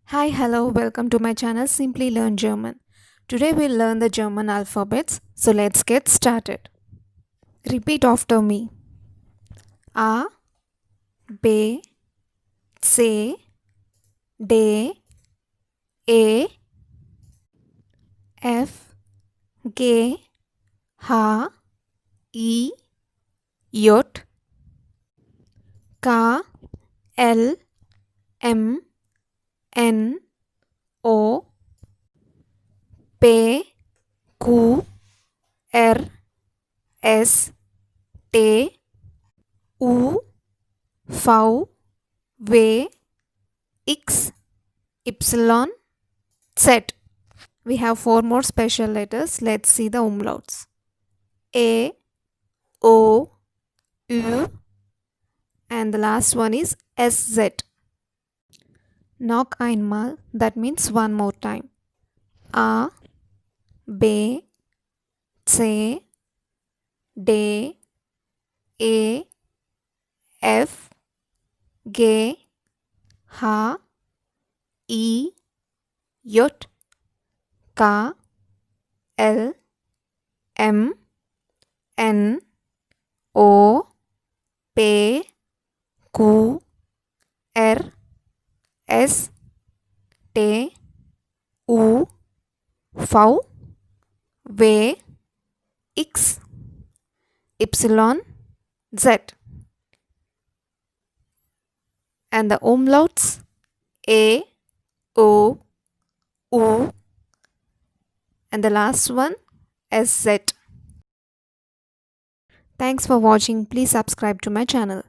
Hi, hello, welcome to my channel Simply Learn German. Today we'll learn the German alphabets, so let's get started. Repeat after me. A, B, C, D, E, F, G, H, I, J, K, L, M, N, O, P, Q, R, S, T, U, V, W, X, Y, Z. We have four more special letters. Let's see the umlauts. A, O, U, and the last one is SZ. Noch einmal, that means one more time. A, B, C, D, E, F, G, H, I, J, K, L, M, N, O, P, Q, R, S, T, U, V, W, X, Y, Z. And the umlauts A, O, U, and the last one SZ. Thanks for watching. Please subscribe to my channel.